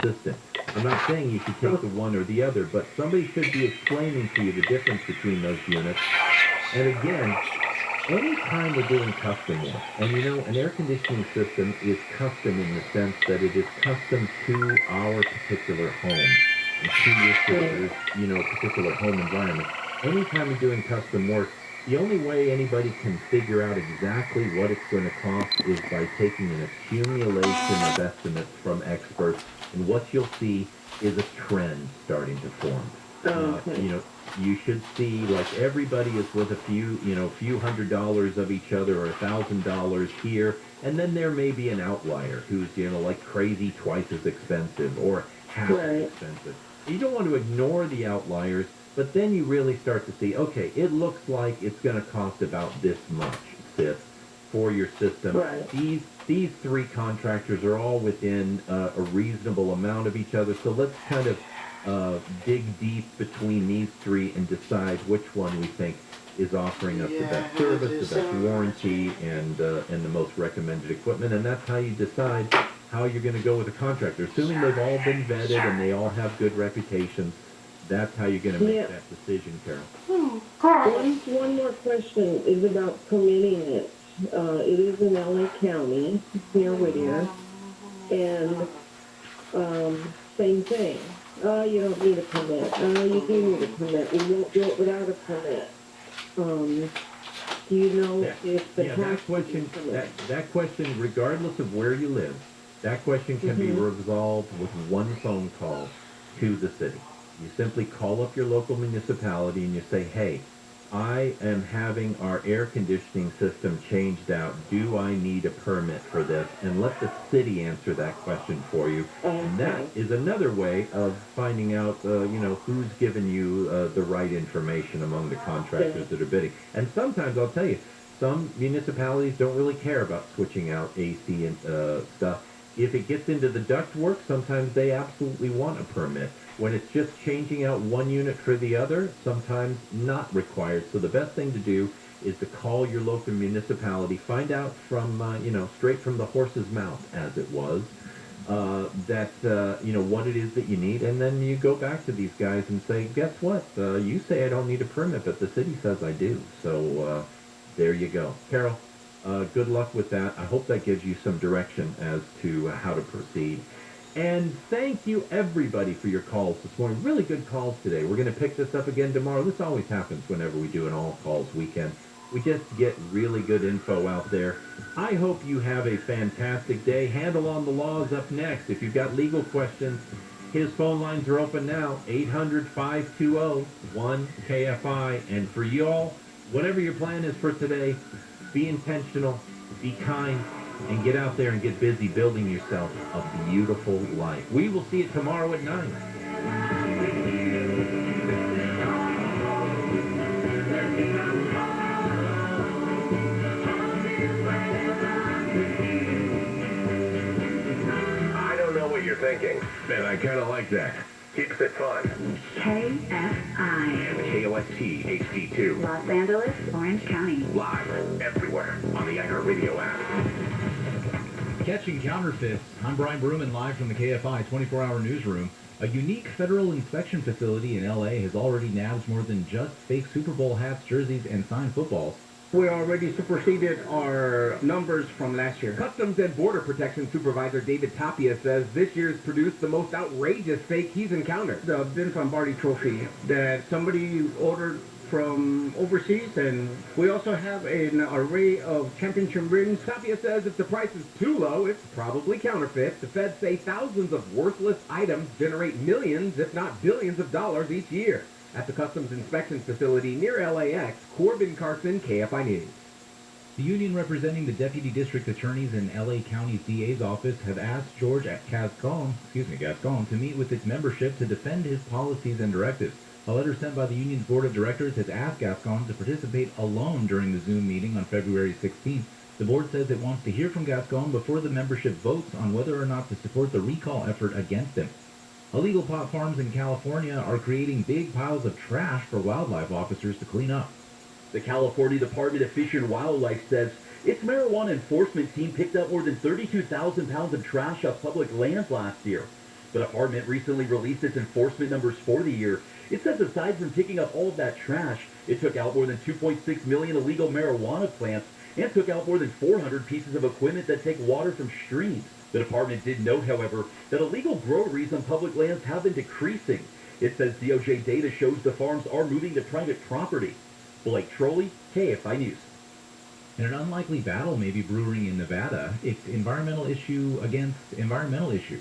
system. I'm not saying you should take the one or the other, but somebody should be explaining to you the difference between those units. And again, anytime we're doing custom work, and you know, an air conditioning system is custom in the sense that it is custom to our particular home, and to your sister's, you know, particular home environment. Anytime you're doing custom work, the only way anybody can figure out exactly what it's going to cost is by taking an accumulation of estimates from experts, and what you'll see is a trend starting to form. You know, you should see like everybody is with a few, you know, few $100s of each other or $1,000 here, and then there may be an outlier who's, you know, like crazy twice as expensive or half as expensive. You don't want to ignore the outliers, but then you really start to see, okay, it looks like it's going to cost about this much, sis, for your system. Right. These three contractors are all within a reasonable amount of each other, so let's kind of dig deep between these three and decide which one we think is offering us the best service, the best warranty, and the most recommended equipment, and that's how you decide how you're going to go with a contractor. Assuming they've all been vetted and they all have good reputations, that's how you're going to make that decision, Carol. One more question is about permitting it. It is in LA County, near Whittier, and same thing. You don't need a permit. You do need a permit. We won't do it without a permit. Do you know if the that question, regardless of where you live, that question can be resolved with one phone call to the city. You simply call up your local municipality and you say, hey, I am having our air conditioning system changed out. Do I need a permit for this? And let the city answer that question for you. And that is another way of finding out, you know, who's given you the right information among the contractors that are bidding. And sometimes, I'll tell you, some municipalities don't really care about switching out AC and stuff. If it gets into the duct work, sometimes they absolutely want a permit. When it's just changing out one unit for the other, sometimes not required. So the best thing to do is to call your local municipality, find out from, you know, straight from the horse's mouth, as it was, you know, what it is that you need. And then you go back to these guys and say, guess what? You say I don't need a permit, but the city says I do. So there you go. Carol, good luck with that. I hope that gives you some direction as to how to proceed. And thank you, everybody, for your calls this morning. Really good calls today. We're going to pick this up again tomorrow. This always happens whenever we do an all-calls weekend. We just get really good info out there. I hope you have a fantastic day. Handle on the Law is up next. If you've got legal questions, his phone lines are open now, 800-520-1KFI. And for you all, whatever your plan is for today, be intentional, be kind, and get out there and get busy building yourself a beautiful life. We will see you tomorrow at 9. I don't know what you're thinking, and I kind of like that. Keeps it fun. KFI. And KOST HD2. Los Angeles, Orange County. Live everywhere on the iHeartRadio app. Catching counterfeits. I'm Brian Bruman, live from the KFI 24-hour newsroom. A unique federal inspection facility in L.A. has already nabbed more than just fake Super Bowl hats, jerseys, and signed footballs. We already superseded our numbers from last year. Customs and Border Protection Supervisor David Tapia says this year's produced the most outrageous fake he's encountered. The Vince Lombardi trophy that somebody ordered from overseas, and we also have an array of championship rings. Tapia says if the price is too low, it's probably counterfeit. The feds say thousands of worthless items generate millions, if not billions of dollars each year. At the Customs Inspection Facility near LAX, Corbin Carson, KFI News. The union representing the deputy district attorneys in L.A. County's DA's office have asked George Gascon to meet with its membership to defend his policies and directives. A letter sent by the union's board of directors has asked Gascon to participate alone during the Zoom meeting on February 16th. The board says it wants to hear from Gascon before the membership votes on whether or not to support the recall effort against him. Illegal pot farms in California are creating big piles of trash for wildlife officers to clean up. The California Department of Fish and Wildlife says its marijuana enforcement team picked up more than 32,000 pounds of trash off public lands last year. The department recently released its enforcement numbers for the year. It says aside from picking up all of that trash, it took out more than 2.6 million illegal marijuana plants and took out more than 400 pieces of equipment that take water from streams. The department did note, however, that illegal groweries on public lands have been decreasing. It says DOJ data shows the farms are moving to private property. Blake Trolley, KFI News. And an unlikely battle may be brewing in Nevada. It's environmental issue against environmental issue.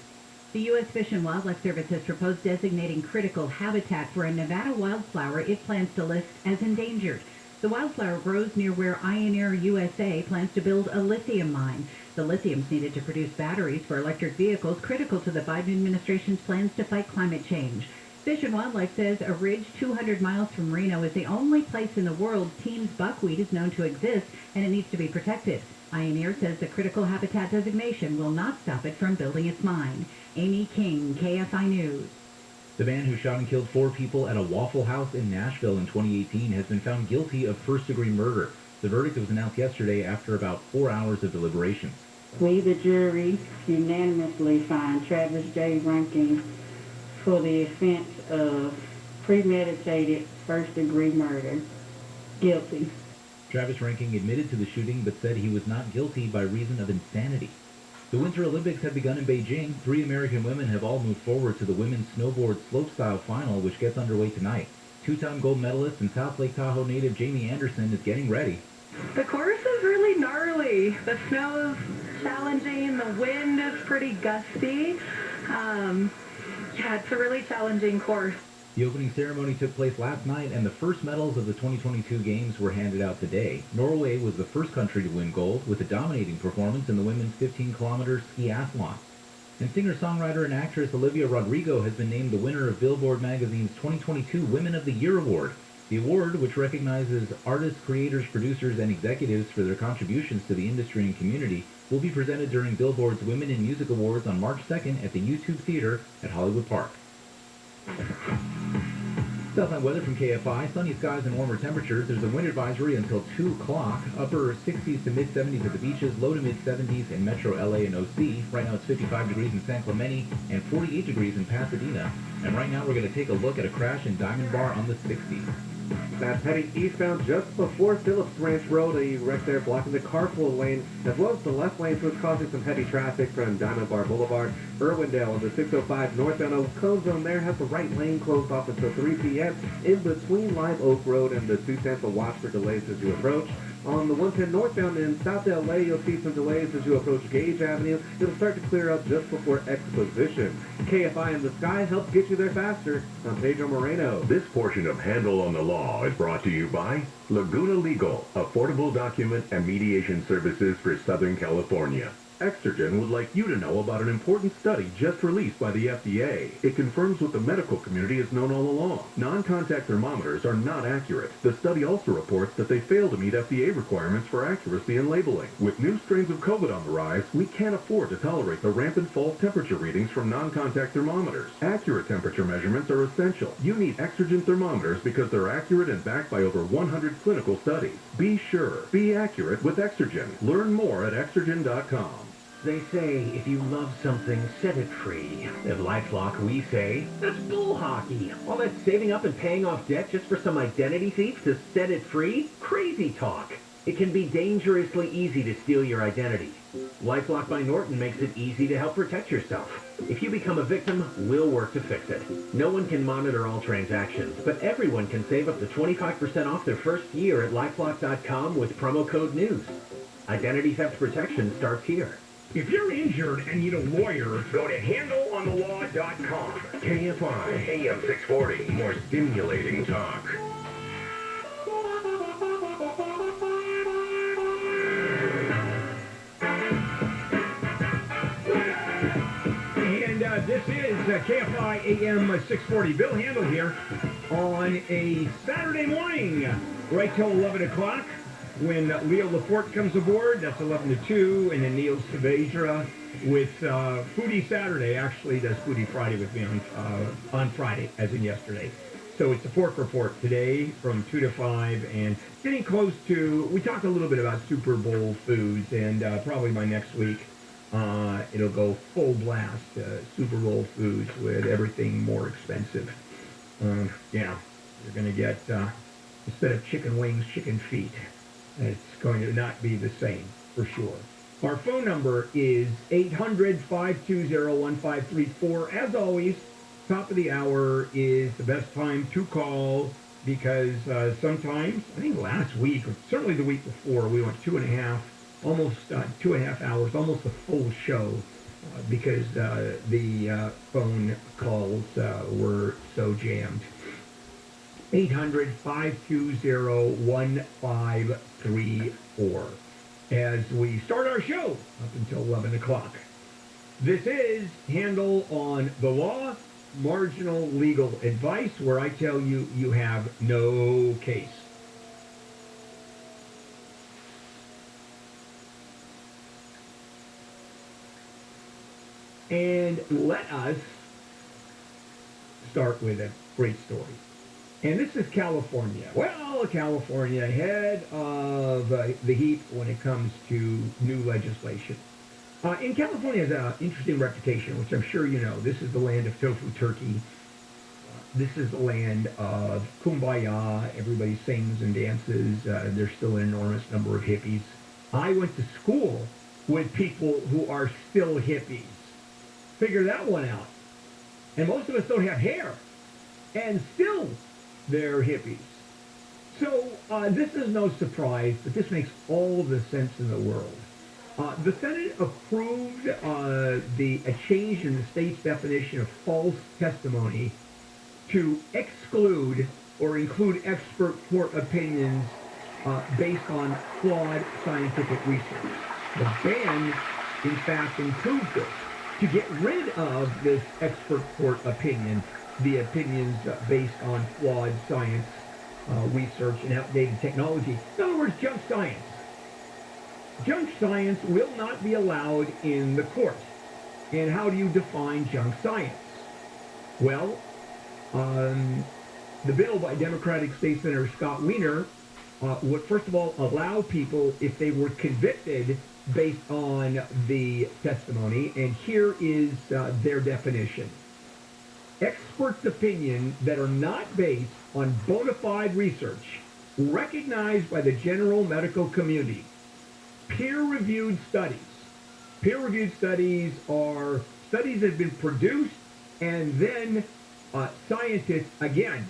The U.S. Fish and Wildlife Service has proposed designating critical habitat for a Nevada wildflower it plans to list as endangered. The wildflower grows near where Ioneer USA plans to build a lithium mine. The lithium's needed to produce batteries for electric vehicles, critical to the Biden administration's plans to fight climate change. Fish and Wildlife says a ridge 200 miles from Reno is the only place in the world Team's buckwheat is known to exist, and it needs to be protected. Ioneer says the critical habitat designation will not stop it from building its mine. Amy King, KFI News. The man who shot and killed 4 people at a Waffle House in Nashville in 2018 has been found guilty of first-degree murder. The verdict was announced yesterday after about 4 hours of deliberations. We, the jury, unanimously find Travis J. Rankin for the offense of premeditated first-degree murder guilty. Travis Rankin admitted to the shooting but said he was not guilty by reason of insanity. The Winter Olympics have begun in Beijing. 3 American women have all moved forward to the women's snowboard slopestyle final, which gets underway tonight. 2-time gold medalist and South Lake Tahoe native Jamie Anderson is getting ready. The course is really gnarly. The snow is challenging. The wind is pretty gusty. Yeah, it's a really challenging course. The opening ceremony took place last night, and the first medals of the 2022 Games were handed out today. Norway was the first country to win gold, with a dominating performance in the women's 15-kilometer skiathlon. And singer-songwriter and actress Olivia Rodrigo has been named the winner of Billboard magazine's 2022 Women of the Year award. The award, which recognizes artists, creators, producers, and executives for their contributions to the industry and community, will be presented during Billboard's Women in Music Awards on March 2nd at the YouTube Theater at Hollywood Park. Southland weather from KFI. Sunny skies and warmer temperatures. There's a wind advisory until 2 o'clock. Upper 60s to mid-70s at the beaches. Low to mid-70s in Metro LA and OC. Right now it's 55 degrees in San Clemente and 48 degrees in Pasadena. And right now we're going to take a look at a crash in Diamond Bar on the 60s. That's heading eastbound just before Phillips Ranch Road. A wreck there blocking the carpool lane as well as the left lane, so it's causing some heavy traffic from Diamond Bar Boulevard. Irwindale on the 605 northbound Oak Cone Zone there has the right lane closed off until 3 p.m. in between Live Oak Road and the 2 Tampa. Watch for delays as you approach. On the 110 northbound in South LA, you'll see some delays as you approach Gage Avenue. It'll start to clear up just before Exposition. KFI in the Sky helps get you there faster. I'm Pedro Moreno. This portion of Handle on the Law is brought to you by Laguna Legal, affordable document and mediation services for Southern California. Exergen would like you to know about an important study just released by the FDA. It confirms what the medical community has known all along. Non-contact thermometers are not accurate. The study also reports that they fail to meet FDA requirements for accuracy in labeling. With new strains of COVID on the rise, we can't afford to tolerate the rampant false temperature readings from non-contact thermometers. Accurate temperature measurements are essential. You need Exergen thermometers because they're accurate and backed by over 100 clinical studies. Be sure. Be accurate with Exergen. Learn more at Exergen.com. They say, if you love something, set it free. At LifeLock, we say, that's bull hockey. All that saving up and paying off debt just for some identity thief to set it free? Crazy talk. It can be dangerously easy to steal your identity. LifeLock by Norton makes it easy to help protect yourself. If you become a victim, we'll work to fix it. No one can monitor all transactions, but everyone can save up to 25% off their first year at LifeLock.com with promo code NEWS. Identity theft protection starts here. If you're injured and need a lawyer, Go to handleonthelaw.com. KFI AM 640. More stimulating talk. and this is KFI AM 640. Bill Handel here on a Saturday morning, right till 11 o'clock. When Leo Laporte comes aboard, that's 11 to 2, and then Neil Saavedra with Foodie Saturday. Actually, does Foodie Friday with me on Friday, as in yesterday. So it's a pork report today from 2 to 5, and getting close to, we talked a little bit about Super Bowl foods, and probably by next week It'll go full blast, super roll foods with everything more expensive. Yeah, you're going to get, instead of chicken wings, chicken feet. It's going to not be the same, for sure. Our phone number is 800-520-1534. As always, top of the hour is the best time to call because sometimes, I think last week, or certainly the week before, we went 2.5, almost 2.5 hours, almost a full show because the phone calls were so jammed. 800-520-1534 as we start our show up until 11 o'clock. This is Handle on the Law, marginal legal advice, where I tell you you have no case. And let us start with a great story. And this is California. Well, California ahead of the heap when it comes to new legislation. In California has an interesting reputation, which I'm sure you know. This is the land of tofu turkey. This is the land of kumbaya. Everybody sings and dances. There's still an enormous number of hippies. I went to school with people who are still hippies. Figure that one out. And most of us don't have hair. And still, they're hippies. So this is no surprise, but this makes all the sense in the world. The Senate approved a change in the state's definition of false testimony to exclude or include expert court opinions based on flawed scientific research. The ban, in fact, includes this. To get rid of this expert court opinion, the opinions based on flawed science, research, and outdated technology. In other words, junk science. Junk science will not be allowed in the court. And how do you define junk science? Well, the bill by Democratic State Senator Scott Wiener would, first of all, allow people, if they were convicted based on the testimony, and here is their definition. Experts' opinion that are not based on bona fide research recognized by the general medical community. Peer-reviewed studies. Peer-reviewed studies are studies that have been produced and then scientists, again,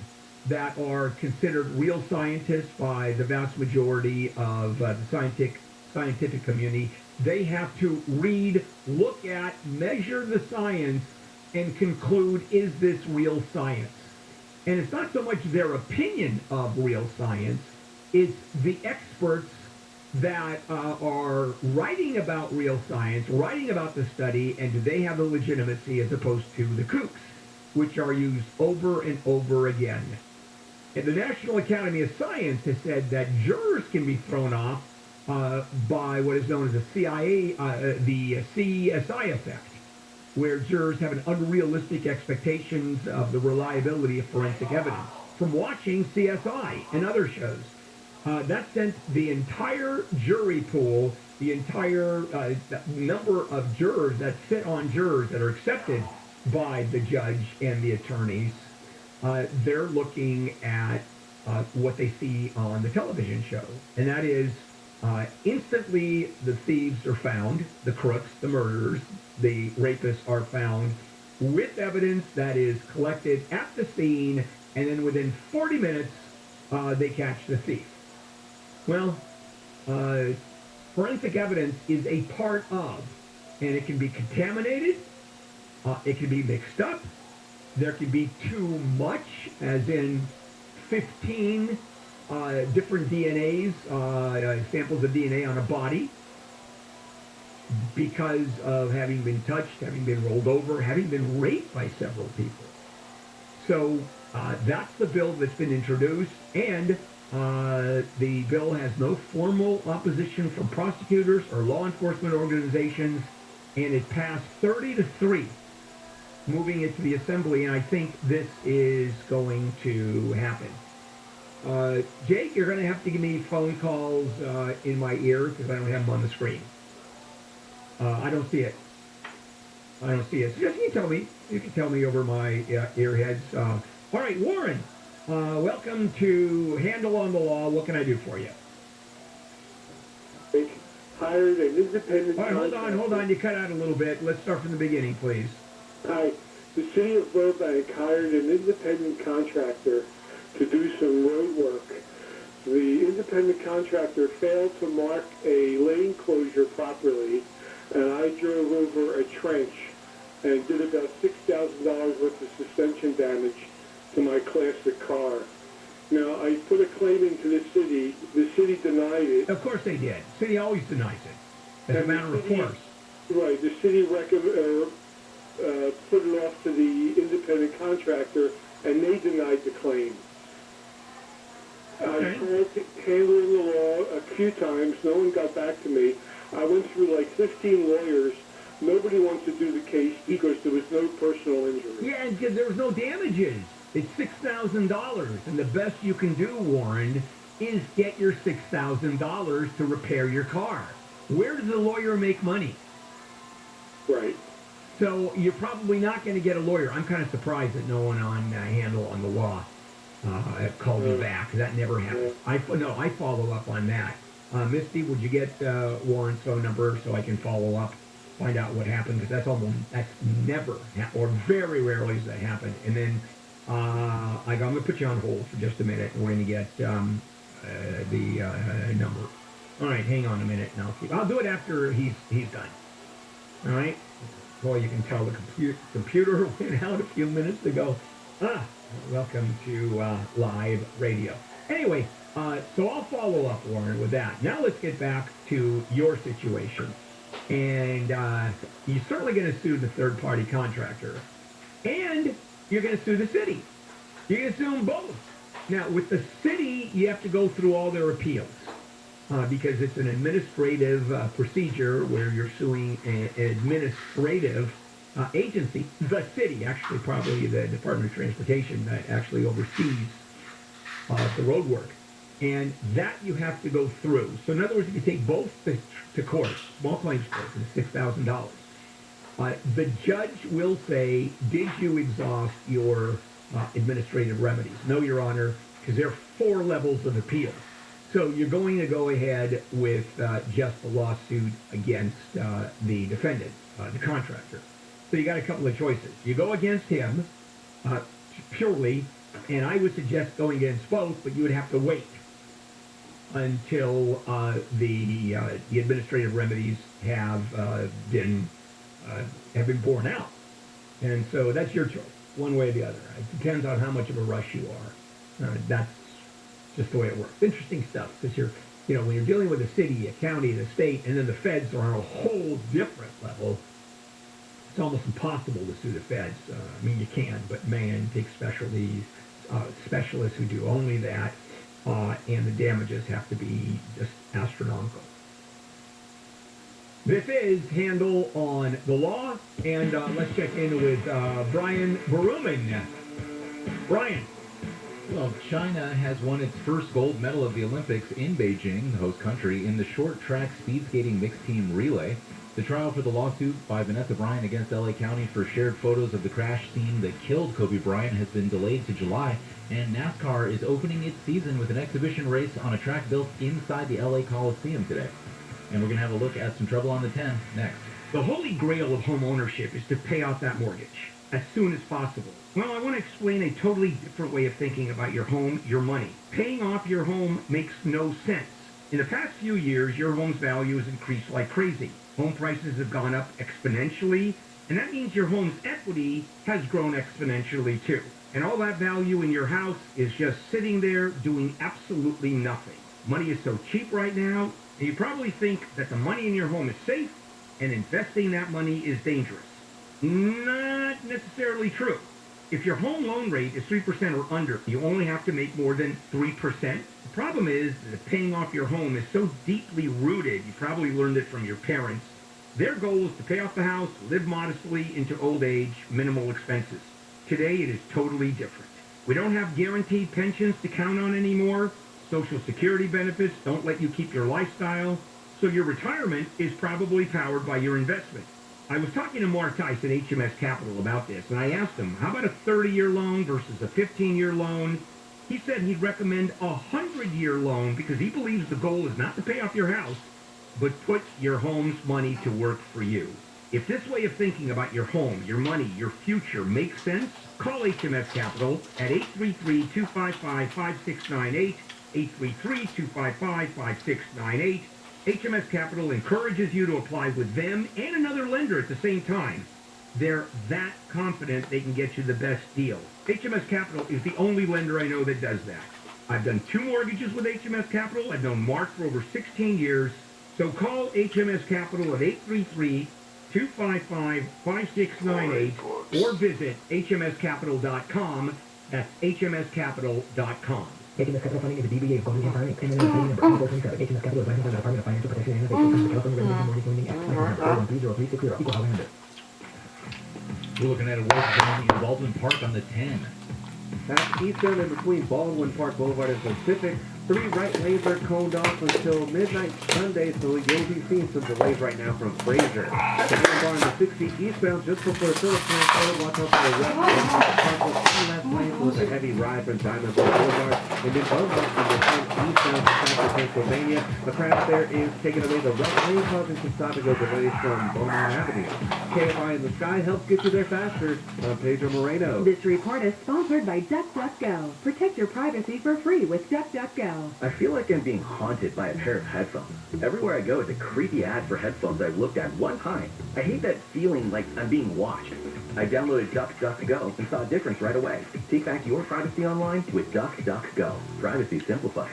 that are considered real scientists by the vast majority of the scientific community. They have to read, look at, measure the science, and conclude, is this real science? And it's not so much their opinion of real science, it's the experts that are writing about real science, writing about the study, and do they have the legitimacy as opposed to the kooks, which are used over and over again. And the National Academy of Science has said that jurors can be thrown off by what is known as the CSI effect, where jurors have an unrealistic expectations of the reliability of forensic evidence from watching CSI and other shows. That sent the entire jury pool, the entire number of jurors that sit on jurors that are accepted by the judge and the attorneys, they're looking at what they see on the television show. And that is instantly the thieves are found, the crooks, the murderers, the rapists are found with evidence that is collected at the scene, and then within 40 minutes, they catch the thief. Well, forensic evidence is a part of, and it can be contaminated, it can be mixed up, there can be too much, as in 15 different DNAs, samples of DNA on a body, because of having been touched, having been rolled over, having been raped by several people. So that's the bill that's been introduced, and the bill has no formal opposition from prosecutors or law enforcement organizations, and it passed 30-3, moving it to the assembly, and I think this is going to happen. Jake, you're going to have to give me phone calls in my ear because I don't have them on the screen. I don't see it. I don't see it. So just you can tell me over my earheads. All right, Warren, welcome to Handle on the Law. What can I do for you? Hired an independent. All right, hold on. You cut out a little bit. Let's start from the beginning, please. Hi. The city of Burbank hired an independent contractor to do some road work. The independent contractor failed to mark a lane closure properly, and I drove over a trench and did about $6,000 worth of suspension damage to my classic car. Now, I put a claim into the city. The city denied it. Of course they did. City always denies it, as a matter of course. Right. The city put it off to the independent contractor, and they denied the claim. Okay. I tried handling the law a few times. No one got back to me. I went through like 15 lawyers. Nobody wants to do the case because there was no personal injury. Yeah, and there was no damages. It's $6,000, and the best you can do, Warren, is get your $6,000 to repair your car. Where does the lawyer make money? Right. So you're probably not going to get a lawyer. I'm kind of surprised that no one on Handle on the Law called me back. That never happens. I follow up on that. Misty, would you get Warren's phone number so I can follow up, find out what happened? Because that's never, or very rarely does that happen. And then I'm going to put you on hold for just a minute, and we're going to get the number. All right, hang on a minute, and I'll do it after he's done. All right? Boy, you can tell the computer went out a few minutes ago. Welcome to live radio. Anyway, so I'll follow up, Warren, with that. Now let's get back to your situation. And you're certainly going to sue the third-party contractor. And you're going to sue the city. You're going to sue them both. Now, with the city, you have to go through all their appeals. Because it's an administrative procedure where you're suing an administrative agency, the city, actually probably the Department of Transportation that actually oversees the road work. And that you have to go through. So in other words, if you take both to court, small claims court, for $6,000, the judge will say, did you exhaust your administrative remedies? No, Your Honor, because there are 4 levels of appeal. So you're going to go ahead with just the lawsuit against the defendant, the contractor. So you got a couple of choices. You go against him purely, and I would suggest going against both, but you would have to wait until the administrative remedies have been borne out. And so that's your choice, one way or the other. It depends on how much of a rush you are. That's just the way it works. Interesting stuff, because when you're dealing with a city, a county, the state, and then the feds are on a whole different level. It's almost impossible to sue the feds. I mean, you can, but man, take specialists who do only that, and the damages have to be just astronomical. This is Handle on the Law, and let's check in with Brian Baruman. Brian. Well, China has won its first gold medal of the Olympics in Beijing, the host country, in the short track speed skating mixed team relay. The trial for the lawsuit by Vanessa Bryant against LA County for shared photos of the crash scene that killed Kobe Bryant has been delayed to July, and NASCAR is opening its season with an exhibition race on a track built inside the LA Coliseum today. And we're going to have a look at some trouble on the 10 next. The holy grail of home ownership is to pay off that mortgage as soon as possible. Well, I want to explain a totally different way of thinking about your home, your money. Paying off your home makes no sense. In the past few years, your home's value has increased like crazy. Home prices have gone up exponentially, and that means your home's equity has grown exponentially too. And all that value in your house is just sitting there doing absolutely nothing. Money is so cheap right now, and you probably think that the money in your home is safe, and investing that money is dangerous. Not necessarily true. If your home loan rate is 3% or under, you only have to make more than 3%. The problem is that paying off your home is so deeply rooted, you probably learned it from your parents. Their goal is to pay off the house, live modestly into old age, minimal expenses. Today it is totally different. We don't have guaranteed pensions to count on anymore. Social Security benefits don't let you keep your lifestyle. So your retirement is probably powered by your investment. I was talking to Mark Tice at HMS Capital about this, and I asked him, how about a 30-year loan versus a 15-year loan? He said he'd recommend a 100-year loan because he believes the goal is not to pay off your house, but put your home's money to work for you. If this way of thinking about your home, your money, your future makes sense, call HMS Capital at 833-255-5698, 833-255-5698. HMS Capital encourages you to apply with them and another lender at the same time. They're that confident they can get you the best deal. HMS Capital is the only lender I know that does that. I've done 2 mortgages with HMS Capital. I've known Mark for over 16 years. So call HMS Capital at 833-255-5698 or visit hmscapital.com. That's hmscapital.com. HMS Capital Funding is a DBA of Golden Empire Inc. Criminal number 2427. HMS Capital is licensed by the Department of Financial Protection and Innovation under the California Residential Mortgage Lending Act. License number 1303060. Equal housing lender. We're looking at a work zone in Baldwin Park on the 10. Past Eastern and between Baldwin Park Boulevard and Pacific, 3 right lanes are coned off until midnight Sunday, so you'll be seeing some delays right now from Fraser. The bar in the 60 eastbound just before Phillips Road, watch out for the left lane. Park will see left lane with a heavy ride from Diamond Boulevard, and then both up from the 10 eastbound to South Pennsylvania. The crash there is taking away the left lane, causing some stop-and-go delays from Beaumont Avenue. KFI in the Sky helps get you there faster. I'm Pedro Moreno. This report is sponsored by DuckDuckGo. Protect your privacy for free with DuckDuckGo. I feel like I'm being haunted by a pair of headphones. Everywhere I go, it's a creepy ad for headphones I've looked at one time. I hate that feeling like I'm being watched. I downloaded DuckDuckGo and saw a difference right away. Take back your privacy online with DuckDuckGo. Privacy simplified.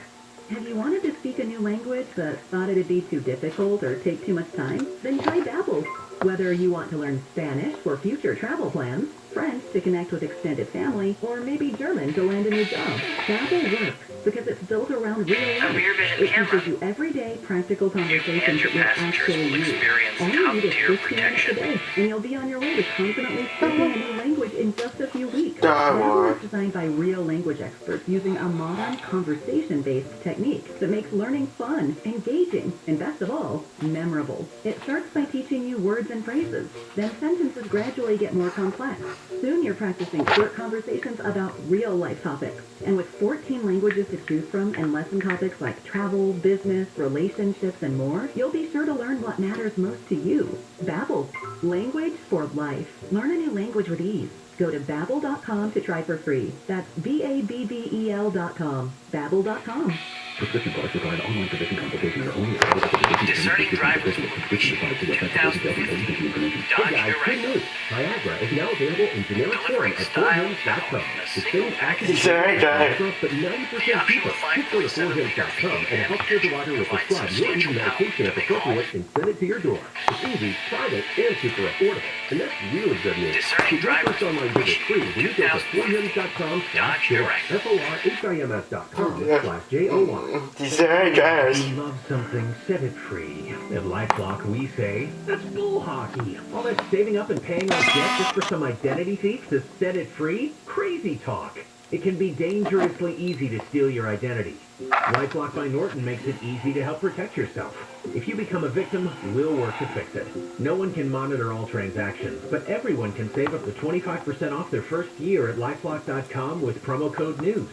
Have you wanted to speak a new language but thought it'd be too difficult or take too much time? Then try Babbel. Whether you want to learn Spanish for future travel plans, French to connect with extended family, or maybe German to land a new job, Babbel works because it's built around real life. It teaches you everyday practical conversations that you'll actually use. All you need is 15 minutes a day, and you'll be on your way to confidently speaking a new language in just a few weeks. Babbel is designed by real language experts using a modern conversation-based technique that makes learning fun, engaging, and best of all, memorable. It starts by teaching you words and phrases. Then sentences gradually get more complex. Soon you're practicing short conversations about real-life topics. And with 14 languages to choose from and lesson topics like travel, business, relationships, and more, you'll be sure to learn what matters most to you. Babbel. Language for life. Learn a new language with ease. Go to Babbel.com to try for free. That's Babbel.com. Babbel.com. Prescription products require online physician consultation and are only available for physicians. Discerning drivers will appreciate the 2015 Dodge Durango. Viagra is now available in generic form at forhims.com. The same active Sorry, guys. but 90% cheaper. Just go to forhims.com and a healthcare provider will prescribe your eating medication as appropriate and send it to your door. It's easy, private, and super affordable. And that's really good news. Discerning drivers will online visit free when you go to forhims.com/joy. forhims.com/JOY. Discerning drivers. If you love something, set it free. At LifeLock, we say, that's bull hockey. All that saving up and paying off debt just for some identity thief to set it free? Crazy talk. It can be dangerously easy to steal your identity. LifeLock by Norton makes it easy to help protect yourself. If you become a victim, we'll work to fix it. No one can monitor all transactions, but everyone can save up to 25% off their first year at LifeLock.com with promo code NEWS.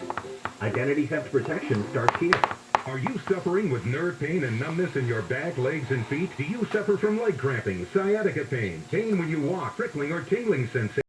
Identity theft protection starts here. Are you suffering with nerve pain and numbness in your back, legs, and feet? Do you suffer from leg cramping, sciatica pain, pain when you walk, prickling or tingling sensation?